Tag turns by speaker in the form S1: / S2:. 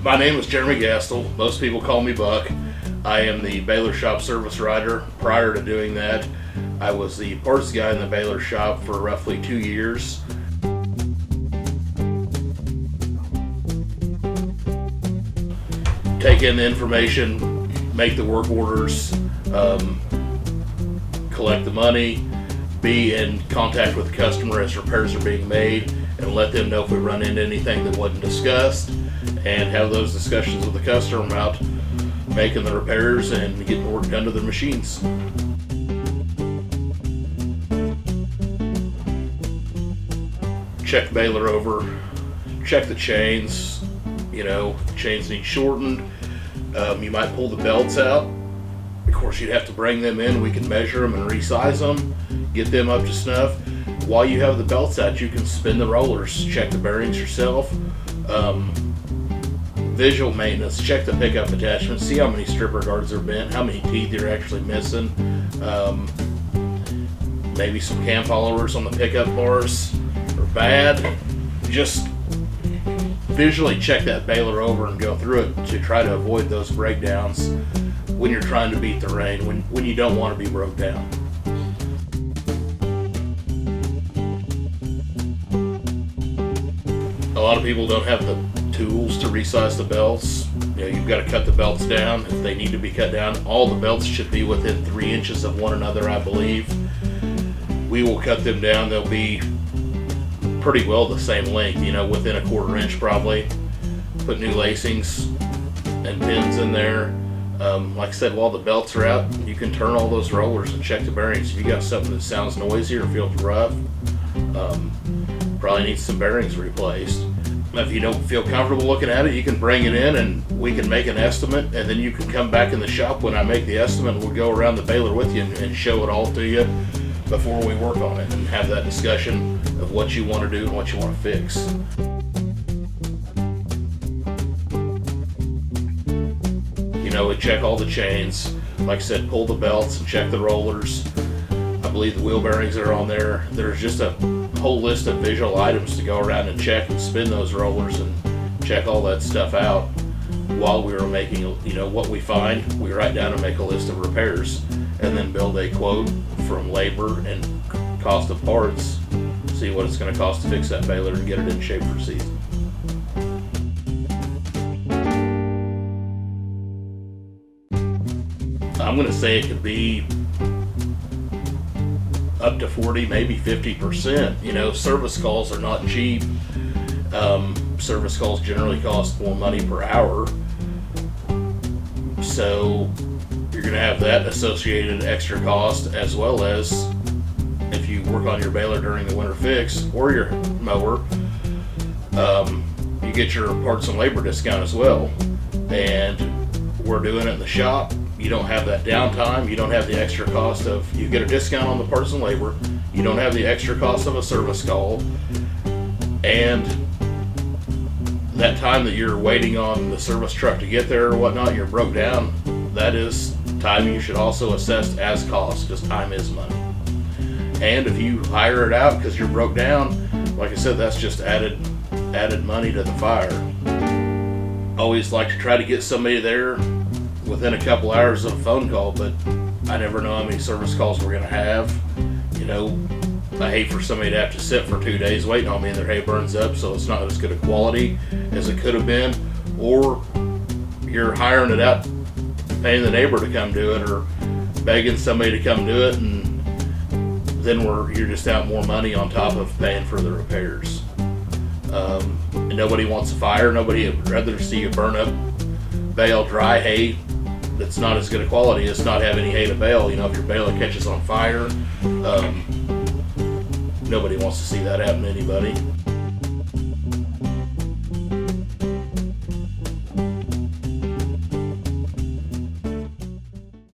S1: My name is Jeremy Gastel. Most people call me Buck. I am the Baler shop service writer. Prior to doing that, I was the parts guy in the Baler shop for roughly 2 years. Take in the information, make the work orders, collect the money, be in contact with the customer as repairs are being made, and let them know if we run into anything that wasn't discussed, and have those discussions with the customer about making the repairs and getting the work done to their machines. Check the baler over, check the chains. You know, the chains need shortened. You might pull the belts out. Of course, you'd have to bring them in. We can measure them and resize them, get them up to snuff. While you have the belts out, you can spin the rollers, check the bearings yourself. Visual maintenance, check the pickup attachments, see how many stripper guards are bent, how many teeth you're actually missing. Maybe some cam followers on the pickup bars are bad. Just visually check that baler over and go through it to try to avoid those breakdowns when you're trying to beat the rain, when you don't want to be broke down. A lot of people don't have the tools to resize the belts. You know, you've got to cut the belts down if they need to be cut down. All the belts should be within 3 inches of one another, I believe. We will cut them down. They'll be pretty well the same length, you know, within a 1/4 inch probably. Put new lacings and pins in there. Like I said, while the belts are out, you can turn all those rollers and check the bearings. If you got something that sounds noisy or feels rough, probably needs some bearings replaced. If you don't feel comfortable looking at it, you can bring it in and we can make an estimate, and then you can come back in the shop when I make the estimate, and we'll go around the baler with you and show it all to you before we work on it and have that discussion of what you want to do and what you want to fix. You know, we check all the chains. Like I said, pull the belts and check the rollers. I believe the wheel bearings are on there. There's just a whole list of visual items to go around and check and spin those rollers and check all that stuff out. While we were making, you know, what we find, we write down and make a list of repairs, and then build a quote from labor and cost of parts, see what it's going to cost to fix that baler and get it in shape for season. I'm going to say it could be up to 40, maybe 50%. You know, service calls are not cheap. Service calls generally cost more money per hour. So you're going to have that associated extra cost, as well as if you work on your baler during the winter fix or your mower, you get your parts and labor discount as well. And we're doing it in the shop. You don't have that downtime. You don't have the extra cost of, you get a discount on the parts and labor. You don't have the extra cost of a service call. And that time that you're waiting on the service truck to get there or whatnot, you're broke down. That is time you should also assess as cost, because time is money. And if you hire it out because you're broke down, like I said, that's just added money to the fire. Always like to try to get somebody there within a couple hours of a phone call, but I never know how many service calls we're going to have. You know, I hate for somebody to have to sit for 2 days waiting on me and their hay burns up, so it's not as good a quality as it could have been. Or you're hiring it out, paying the neighbor to come do it, or begging somebody to come do it, and then you're just out more money on top of paying for the repairs. And nobody wants a fire. Nobody would rather see you burn up bale dry hay that's not as good a quality as not have any hay to bale. You know, if your baler catches on fire, nobody wants to see that happen to anybody.